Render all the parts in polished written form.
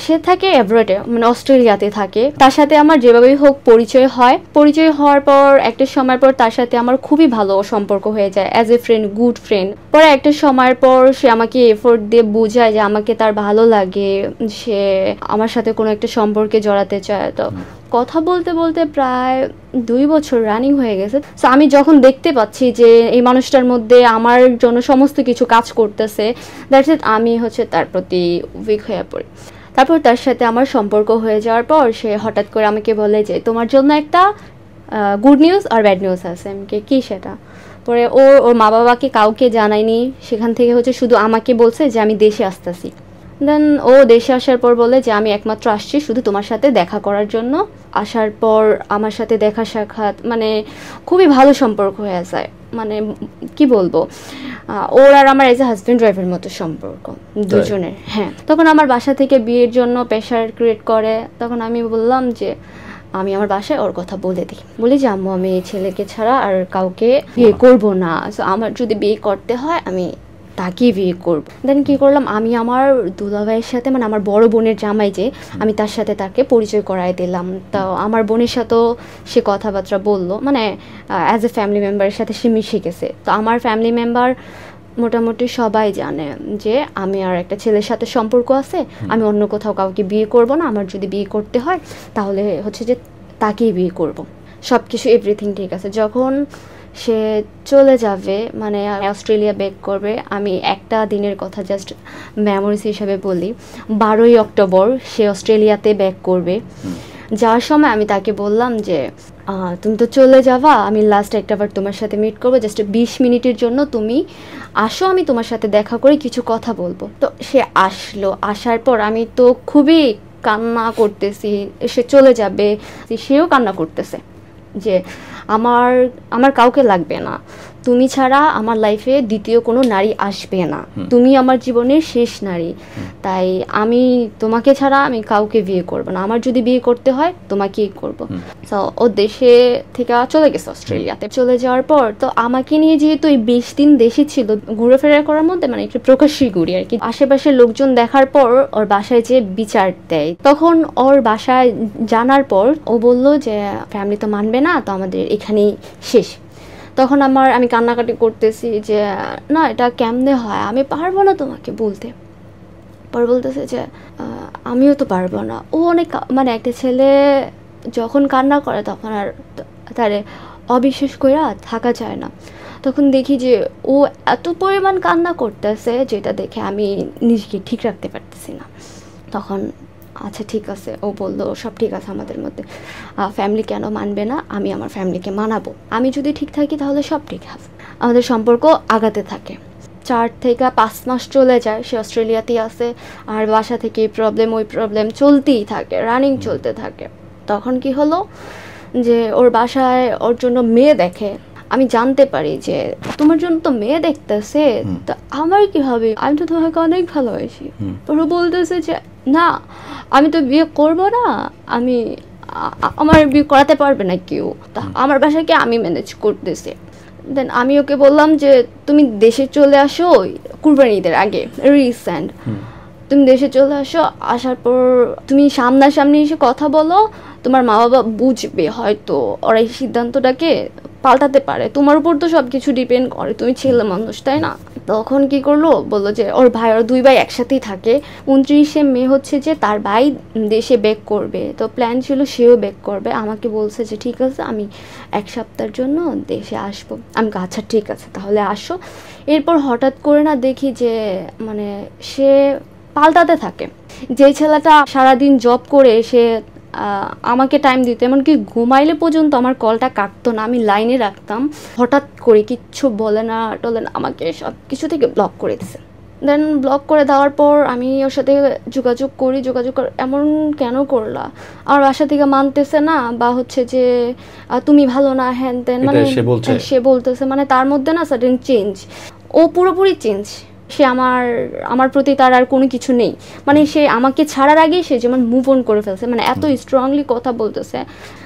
সে থাকে অ্যাব্রডে, মানে অস্ট্রেলিয়াতে থাকে। তার সাথে আমার যেভাবেই হোক পরিচয় হয়। পরিচয় হওয়ার পর একটা সময় পর তার সাথে আমার খুবই ভালো সম্পর্ক হয়ে যায়, as a friend, good friend. পরে একটা সময়ের পর সে আমাকে এফোর্ট দিয়ে বোঝায় যে আমাকে তার ভালো লাগে, সে আমার সাথে কোনো একটা সম্পর্কে জড়াতে চায়। তো কথা বলতে বলতে প্রায় 2 বছর রানিং হয়ে গেছে। সো আমি যখন দেখতে পাচ্ছি যে এই মানুষটার মধ্যে আমার জন্য সমস্ত কিছু কাজ করতেছে, দ্যাটস ইট, আমি তার প্রতি উইক হয়ে পড়ি। তারপর তার সাথে আমার সম্পর্ক হয়ে যাওয়ার পর সে হঠাৎ করে আমাকে বলে যে তোমার জন্য একটা গুড নিউজ আর ব্যাড নিউজ আছে। আমি কি সেটা? পরে ওর মা বাবাকে কাউকে জানায়নি, সেখান থেকে শুধু আমাকে বলছে যে আমি দেশে আসতেছি। দেন ও দেশে আসার পর বলে যে আমি একমাত্র আসছি শুধু তোমার সাথে দেখা করার জন্য। আসার পর আমার সাথে দেখা সাক্ষাৎ, মানে খুবই ভালো সম্পর্ক হয়ে যায়। মানে কি বলবো, ওর আর আমার এজ এ হাজব্যান্ড ওয়াইফের মতো সম্পর্ক দুজনের। হ্যাঁ, তখন আমার বাসা থেকে বিয়ের জন্য প্রেশার ক্রিয়েট করে। তখন আমি বললাম যে আমি আমার বাসায় ওর কথা বলে দিই, বলি যে আম্মু আমি এই ছেলেকে ছাড়া আর কাউকে বিয়ে করব না, সো আমার যদি বিয়ে করতে হয় আমি তাকেই বিয়ে করব। দেন কি করলাম, আমি আমার দুলাভাইয়ের সাথে, মানে আমার বড় বোনের জামাই যে, আমি তার সাথে তাকে পরিচয় করাই দিলাম। তো আমার বোনের সাথেও সে কথাবার্তা বললো, মানে অ্যাজ এ ফ্যামিলি মেম্বারের সাথে সে মিশে গেছে। তো আমার ফ্যামিলি মেম্বার মোটামুটি সবাই জানে যে আমি আর একটা ছেলের সাথে সম্পর্ক আছে, আমি অন্য কোথাও কাউকে বিয়ে করব না। আমার যদি বিয়ে করতে হয় তাহলে যে তাকেই বিয়ে করব। সব কিছু এভরিথিং ঠিক আছে। যখন সে চলে যাবে, মানে অস্ট্রেলিয়া ব্যাক করবে, আমি একটা দিনের কথা জাস্ট মেমোরিজ হিসাবে বলি। 12ই অক্টোবর সে অস্ট্রেলিয়াতে ব্যাক করবে। যাওয়ার সময় আমি তাকে বললাম যে তুমি তো চলে যাবা, আমি লাস্ট একটাবার তোমার সাথে মিট করবো, জাস্ট 20 মিনিটের জন্য তুমি আসো, আমি তোমার সাথে দেখা করে কিছু কথা বলবো। তো সে আসলো। আসার পর আমি তো খুবই কান্না করতেছি, সে চলে যাবে, সেও কান্না করতেছে যে আমার কাউকে লাগবে না, তুমি ছাড়া আমার লাইফে দ্বিতীয় কোনো নারী আসবে না, তুমি আমার জীবনের শেষ নারী, তাই আমি তোমাকে ছাড়া আমি কাউকে বিয়ে করব না, আমার যদি বিয়ে করতে হয় তোমাকেই করব। তো ও দেশে থেকে চলে গেছে অস্ট্রেলিয়াতে। চলে যাওয়ার পর তো আমাকে নিয়ে যেহেতু এই 20 দিন দেশে ছিল, ঘুরেফেরা করার মধ্যে মানে একটু প্রকাশ্যই ঘুরি আর কি। আশেপাশের লোকজন দেখার পর ওর বাসায় যে বিচার দেয়, তখন ওর বাসায় জানার পর ও বলল যে ফ্যামিলি তো মানবে না, তো আমাদের এখানেই শেষ। তখন আমি কান্নাকাটি করতেছি যে না, এটা কেমনে হয়, আমি পারবো না তোমাকে বলতে। পরে বলতেছে যে আমিও তো পারবো না। ও অনেক, মানে একটা ছেলে যখন কান্না করে তখন আর তারে অবিশ্বাস করে থাকা যায় না। তখন দেখি যে ও এত পরিমাণ কান্না করতেছে, যেটা দেখে আমি নিজেকে ঠিক রাখতে পারতেছি না। তখন আচ্ছা ঠিক আছে, ও বললো সব ঠিক আছে আমাদের মধ্যে, ফ্যামিলি কেন মানবে না, আমি আমার ফ্যামিলিকে মানাবো, আমি যদি ঠিক থাকি তাহলে সব ঠিক আছে। আমাদের সম্পর্ক আগাতে থাকে। 4 থেকে 5 মাস চলে যায়, সে অস্ট্রেলিয়াতেই আছে, আর বাসা থেকে এই প্রবলেম ওই প্রবলেম চলতেই থাকে, রানিং চলতে থাকে। তখন কি হলো যে ওর বাসায় ওর জন্য মেয়ে দেখে। আমি জানতে পারি যে তোমার জন্য তো মেয়ে দেখতেছে, তো আমার কি হবে, আমি তো তোমাকে অনেক ভালোবাসি। ওরা বলতেছে যে না, আমি তো বিয়ে করব না, আমার বিয়ে করাতে পারবে না কেউ, তা আমার বাসাকে আমি ম্যানেজ করতেছি। দেন আমি ওকে বললাম যে তুমি দেশে চলে আসো কুরবানি ঈদের আগে, রিসেন্ট তুমি দেশে চলে আসো, আসার পর তুমি সামনাসামনি এসে কথা বলো, তোমার মা বাবা বুঝবে, হয়তো ওরা এই সিদ্ধান্তটাকে পাল্টাতে পারে, তোমার উপর তো সব কিছু ডিপেন্ড করে, তুমি ছেলে মানুষ তাই না। তখন কি করলো, বললো যে ওর ভাই, ওরা 2 ভাই একসাথেই থাকে। 29শে মে যে তার ভাই দেশে ব্যাক করবে, তো প্ল্যান ছিল সেও ব্যাক করবে। আমাকে বলছে যে ঠিক আছে, আমি 1 সপ্তাহের জন্য দেশে আসবো। আমি আচ্ছা ঠিক আছে তাহলে আসো। এরপর হঠাৎ করে না দেখি যে মানে সে পাল্টাতে থাকে। যে ছেলেটা সারাদিন জব করে সে আমাকে টাইম দিত, এমনকি ঘুমাইলে পর্যন্ত আমার কলটা কাটতো না, আমি লাইনে রাখতাম, হঠাৎ করে কিচ্ছু বলে না টলে না, আমাকে সব কিছু থেকে ব্লক করে দিছে। দেন ব্লক করে দেওয়ার পর আমি ওর সাথে যোগাযোগ করি, এমন কেন করলা, আমার বাসা থেকে মানতেছে না, বা যে তুমি ভালো না, হ্যান ত্যান, মানে সে বলতেছে, মানে তার মধ্যে না সাডেন চেঞ্জ, ও পুরোপুরি চেঞ্জ, সে আমার আমার প্রতি তার আর কোনো কিছু নেই, মানে সে আমাকে ছাড়ার আগেই সে যেমন মুভ অন করে ফেলছে, মানে এত স্ট্রংলি কথা বলতেছে।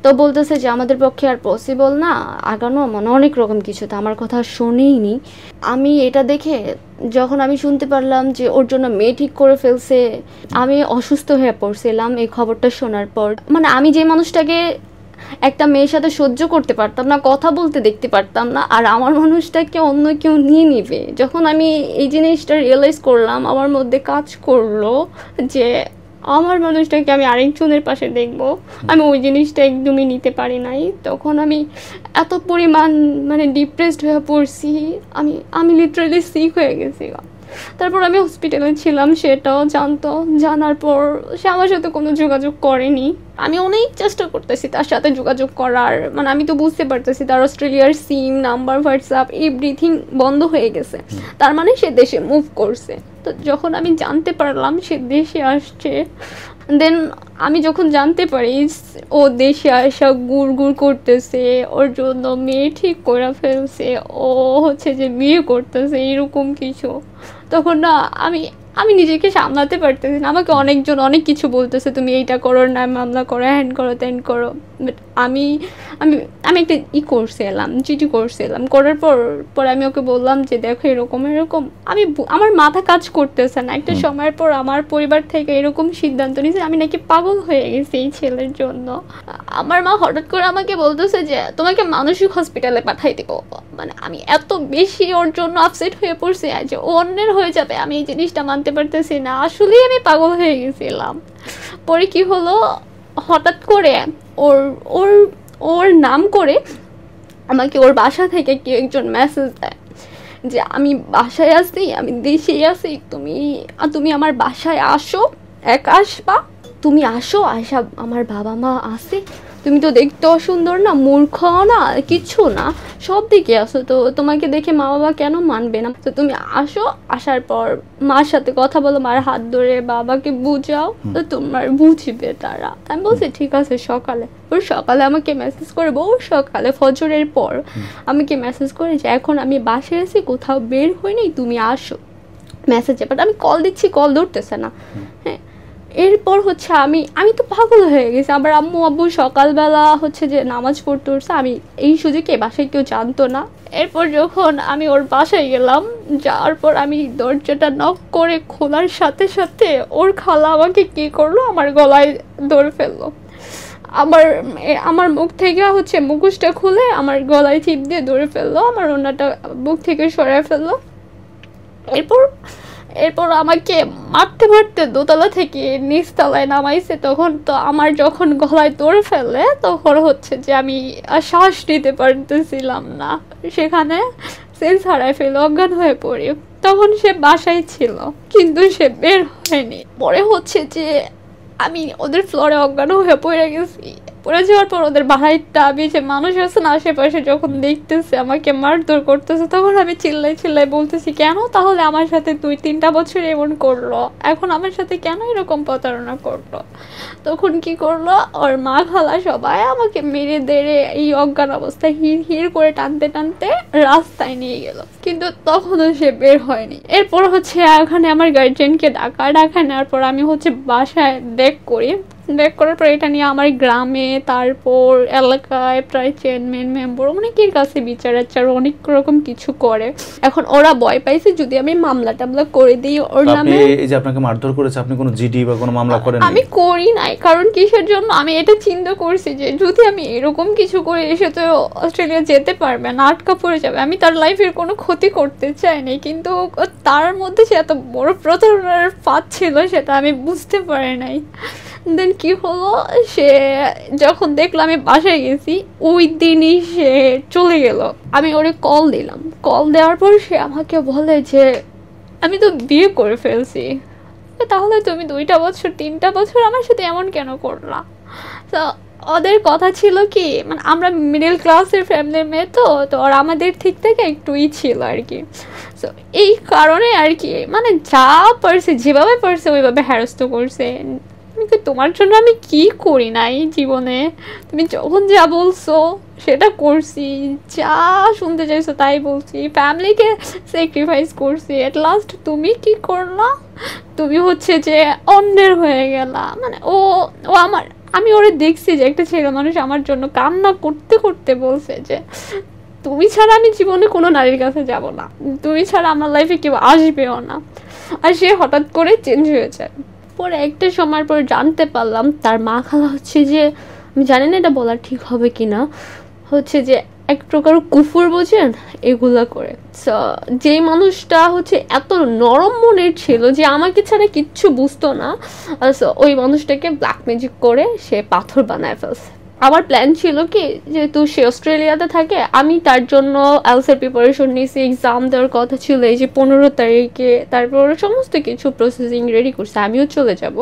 তো বলতেছে যে আমাদের পক্ষে আর পসিবল না আগানো, মানে অনেক রকম কিছু, তো আমার কথা শোনেইনি। আমি এটা দেখে যখন আমি শুনতে পারলাম যে ওর জন্য মেয়ে ঠিক করে ফেলছে, আমি অসুস্থ হয়ে পড়ছিলাম এই খবরটা শোনার পর। মানে আমি যে মানুষটাকে একটা মেয়ের সাথে সহ্য করতে পারতাম না, কথা বলতে দেখতে পারতাম না, আর আমার মানুষটাকে অন্য কেউ নিয়ে নিবে, যখন আমি এই জিনিসটা রিয়েলাইজ করলাম, আমার মধ্যে কাজ করলো যে আমার মানুষটাকে আমি আরেকজনের পাশে দেখবো, আমি ওই জিনিসটা একদমই নিতে পারি নাই। তখন আমি এত পরিমাণ মানে ডিপ্রেসড হয়ে পড়ছি, আমি লিটারালি সিক হয়ে গেছি। তারপর আমি হসপিটালে ছিলাম, সেটাও জানতো। জানার পর সে আমার সাথে কোনো যোগাযোগ করেনি। আমি অনেক চেষ্টা করতেছি তার সাথে যোগাযোগ করার, মানে আমি তো বুঝতে পারতেছি তার অস্ট্রেলিয়ার সিম নাম্বার, হোয়াটসঅ্যাপ এভরিথিং বন্ধ হয়ে গেছে, তার মানে সে দেশে মুভ করছে। তো যখন আমি জানতে পারলাম সে দেশে আসছে, দেন আমি যখন জানতে পারি ও দেশে আসা গুড় গুড় করতেছে, ওর জন্য মেয়ে ঠিক করে ফেলছে, ও হচ্ছে যে বিয়ে করতেছে এরকম কিছু, তখন না আমি নিজেকে সামলাতে পারতেছি না। আমাকে অনেকজন অনেক কিছু বলতেছে, তুমি এইটা করো না, মামলা করো, হ্যান করো, ত্যান করো। বাট আমি আমি আমি একটা করছে এলাম, চিঠি করছে এলাম, করার পর আমি ওকে বললাম যে দেখো এরকম এরকম, আমার মাথা কাজ করতেছে না। একটা সময়ের পর আমার পরিবার থেকে এরকম সিদ্ধান্ত নিয়েছে আমি নাকি পাগল হয়ে গেছি এই ছেলের জন্য। আমার মা হঠাৎ করে আমাকে বলতেছে যে তোমাকে মানসিক হসপিটালে পাঠাই দেবো। মানে আমি এত বেশি ওর জন্য আপসেট হয়ে পড়ছি যে ও অন্যের হয়ে যাবে, আমি এই জিনিসটা মানতে পারতেছি না। আসলেই আমি পাগল হয়ে গেছিলাম। পরে কি হলো, হঠাৎ করে ওর ওর ওর নাম করে আমাকে ওর বাসা থেকে কেউ একজন মেসেজ দেয় যে আমি বাসায় আছি, আমি দেশেই আছি, তুমি আমার বাসায় আসো, একা আসবা, তুমি আসো, আসা আমার বাবা মা আছে, তুমি তো দেখতেও সুন্দর না, মূর্খ না, কিচ্ছু না, সব দিকে আসো, তো তোমাকে দেখে মা বাবা কেন মানবে না, তো তুমি আসো, আসার পর মার সাথে কথা বলো, মার হাত ধরে বাবাকে বুঝাও, তো তোমার বুঝবে তারা। আমি বলছি ঠিক আছে। সকালে আমাকে মেসেজ করে, সকালে ফজরের পর আমাকে মেসেজ করে যে এখন আমি বাসায় আছি, কোথাও বের হইনি, তুমি আসো, মেসেজে। বাট আমি কল দিচ্ছি, কল ধরতেছে না। হ্যাঁ, এরপর হচ্ছে আমি তো পাগল হয়ে গেছি। আবার আব্বু সকালবেলা হচ্ছে যে নামাজ পড়তে উঠছে, আমি এই সুযোগে বাসায় কেউ জানতো না। এরপর যখন আমি ওর বাসায় গেলাম, যাওয়ার পর আমি দরজাটা নক করে খোলার সাথে সাথে ওর খালা আমাকে কি করলো, আমার গলায় ধরে ফেললো। আমার মুখ থেকে হচ্ছে মুখোশটা খুলে আমার গলায় চিপ দিয়ে ধরে ফেললো, আমার ওনাটা বুক থেকে সরায় ফেললো। এরপর আমাকে মারতে মারতে দোতলা থেকে নিচতলায় নামাইছে। তখন তো আমার যখন গলায় ধরে ফেলে, তখন হচ্ছে যে আমি শ্বাস নিতে পারতেছিলাম না, সেখানে সেন্স হারায় ফেলে অজ্ঞান হয়ে পড়ি। তখন সে বাসায় ছিল, কিন্তু সে বের হয়নি। পরে হচ্ছে যে আমি ওদের ফ্লোরে অজ্ঞান হয়ে পড়ে গেছি। পড়ে যাওয়ার পর ওদের বাড়িটা আমি যে মানুষ আছে না আশেপাশে যখন দেখতেছে আমাকে মারধর করতেছে, তখন আমি চিল্লাই বলতেছি কেন তাহলে আমার সাথে 2-3টা বছর এমন করলো, এখন আমার সাথে কেন এরকম প্রতারণা করলো। তখন কি করলো, ওর মা খালা সবাই আমাকে মেরে দেড়ে এই অজ্ঞান অবস্থায় হির করে টানতে রাস্তায় নিয়ে গেল, কিন্তু তখনও সে বের হয়নি। এরপর হচ্ছে এখানে আমার গার্জিয়ানকে ডাকা নেওয়ার পর আমি হচ্ছে বাসায় ব্যাক করার পর এটা নিয়ে আমার গ্রামে, তারপর এলাকায় প্রায় চেয়ারম্যান মেম্বার অনেকের কাছে বিচার অনেক রকম কিছু করে। এখন ওরা ভয় পাইছে যদি আমি মামলা টামলা করে দিই ওর নামে। এই যে আপনাকে মারধর করেছে, আপনি কোনো জিডি বা কোনো মামলা করেন? আমি করি নাই, কারণ কিসের জন্য, আমি এটা চিন্তা করছি যে যদি আমি এরকম কিছু করে এসে তো অস্ট্রেলিয়া যেতে পারবে না, আটকা পড়ে যাবে, আমি তার লাইফের কোনো ক্ষতি করতে চাইনি। কিন্তু তার মধ্যে সে এত বড় প্রতারণার ফাঁদ ছিল সেটা আমি বুঝতে পারি নাই। দেন কি হলো, সে যখন দেখলো আমি বাসায় গেছি, ওই দিনই সে চলে গেল। আমি ওরে কল দিলাম, কল দেওয়ার পর সে আমাকে বলে যে আমি তো বিয়ে করে ফেলছি, তাহলে তুমি 2টা বছর 3টা বছর আমার সাথে এমন কেন করলা। তো ওদের কথা ছিল কি, মানে আমরা মিডল ক্লাসের ফ্যামিলির মেয়ে, তো আর আমাদের ঠিক থেকে একটুই ছিল আর কি। তো এই কারণে আর কি, মানে যা পারছে যেভাবে পারছে ওইভাবে হ্যারাস্ত করছে। তোমার জন্য আমি কি করি নাই জীবনে, তুমি যখন যা বলছো সেটা করছি, যা শুনতে চাইছো তাই বলছি, ফ্যামিলিকে স্যাক্রিফাইস করছি। এট লাস্ট তুমি কি করলা, তুমি হচ্ছে যে অন্যের হয়ে গেলা। মানে ও ও আমার, আমি ওরে দেখছি যে একটা ছেলে মানুষ আমার জন্য কান্না করতে করতে বলছে যে তুমি ছাড়া আমি জীবনে কোনো নারীর কাছে যাব না, তুমি ছাড়া আমার লাইফে কেউ আসবেও না। আর সে হঠাৎ করে চেঞ্জ হয়ে যায়। পরে একটা সময় পর জানতে পারলাম তার মা খালা হচ্ছে যে, আমি জানি না এটা বলা ঠিক হবে কিনা, হচ্ছে যে এক প্রকার কুফর বোঝেন এগুলা করে। সো যেই মানুষটা হচ্ছে এত নরম মনের ছিল যে আমাকে ছাড়া কিচ্ছু বুঝতো না, সো ওই মানুষটাকে ব্ল্যাক ম্যাজিক করে সে পাথর বানায় ফেলছে। আমার প্ল্যান ছিল কি, যেহেতু সে অস্ট্রেলিয়াতে থাকে, আমি তার জন্য এলসের প্রিপারেশন নিয়েছি, এক্সাম দেওয়ার কথা ছিল এই যে 15 তারিখে, তারপর সমস্ত কিছু প্রসেসিং রেডি করছে, আমিও চলে যাব।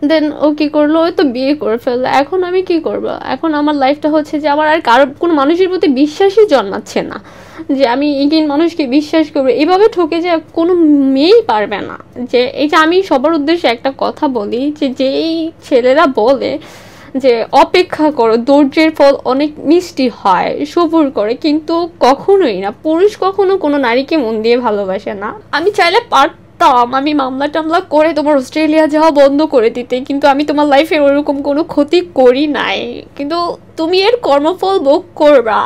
দেন ও কি করলো, ওই তো বিয়ে করে ফেললো। এখন আমি কি করব, এখন আমার লাইফটা হচ্ছে যে আমার আর কারো কোনো মানুষের প্রতি বিশ্বাসই জন্মাচ্ছে না, যে আমি এগিন মানুষকে বিশ্বাস করবো। এভাবে ঠকে যে কোনো মেয়েই পারবে না। যে এই যে আমি সবার উদ্দেশ্যে একটা কথা বলি, যে যেই ছেলেরা বলে যে অপেক্ষা করো, ধৈর্যের ফল অনেক মিষ্টি হয়, সবুর করে, কিন্তু কখনোই না, পুরুষ কখনো কোনো নারীকে মন দিয়ে ভালোবাসে না। আমি চাইলে আমি মামলা টামলা করে তোমার অস্ট্রেলিয়া যাওয়া বন্ধ করে দিতে, কিন্তু আমি তোমার লাইফে ওরকম কোনো ক্ষতি করি নাই। কিন্তু তুমি এর কর্মফল ভোগ করবা,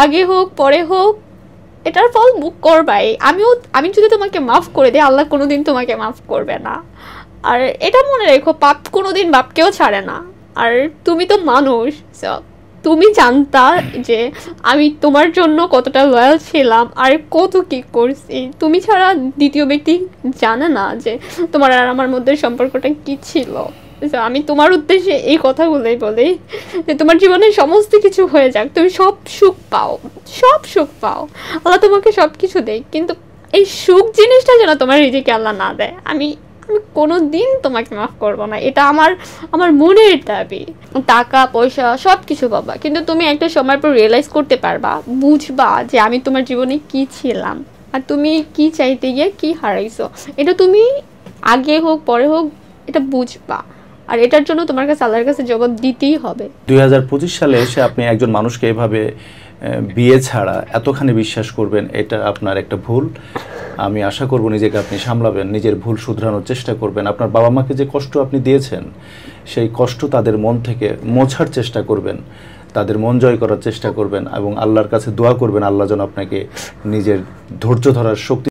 আগে হোক পরে হোক, এটার ফল ভোগ করবাই। আমি যদি তোমাকে মাফ করে দিই, আল্লাহ কোনোদিন তোমাকে মাফ করবে না। আর এটা মনে রেখো, পাপ কোনোদিন বাপকেও ছাড়ে না। আর তুমি তো মানুষ, তুমি জানতা যে আমি তোমার জন্য কতটা লয়াল ছিলাম আর কত কি করছি। তুমি ছাড়া দ্বিতীয় ব্যক্তি জানে না যে তোমার আর আমার মধ্যে সম্পর্কটা কি ছিল। আমি তোমার উদ্দেশ্যে এই কথাগুলোই বলি যে তোমার জীবনে সমস্ত কিছু হয়ে যাক, তুমি সব সুখ পাও, সব সুখ পাও, আল্লাহ তোমাকে সব কিছু দেয়, কিন্তু এই সুখ জিনিসটা যেন তোমার রিজিকে আল্লাহ না দেয়। আমি কোনো দিন তোমাকে মাফ করবো না, এটা আমার মনের দাবি। টাকা পয়সা সব কিছু পাবা, কিন্তু তুমি একটা সময় পর রিয়েলাইজ করতে পারবা, বুঝবা যে আমি তোমার জীবনে কি ছিলাম আর তুমি কি চাইতে গিয়ে কি হারাইছো। এটা তুমি আগে হোক পরে হোক এটা বুঝবা, আর এটার জন্য তোমার কাছে আল্লাহর কাছে জবাব দিতেই হবে। 2025 সালে এসে আপনি একজন মানুষকে এভাবে বিয়ে ছাড়া এতখানি বিশ্বাস করবেন, এটা আপনার একটা ভুল। আমি আশা করব নিজেকে আপনি সামলাবেন, নিজের ভুল শুধরানোর চেষ্টা করবেন। আপনার বাবা মাকে যে কষ্ট আপনি দিয়েছেন, সেই কষ্ট তাদের মন থেকে মোছার চেষ্টা করবেন, তাদের মন জয় করার চেষ্টা করবেন এবং আল্লাহর কাছে দোয়া করবেন আল্লাহ যেন আপনাকে নিজের ধৈর্য ধরার শক্তি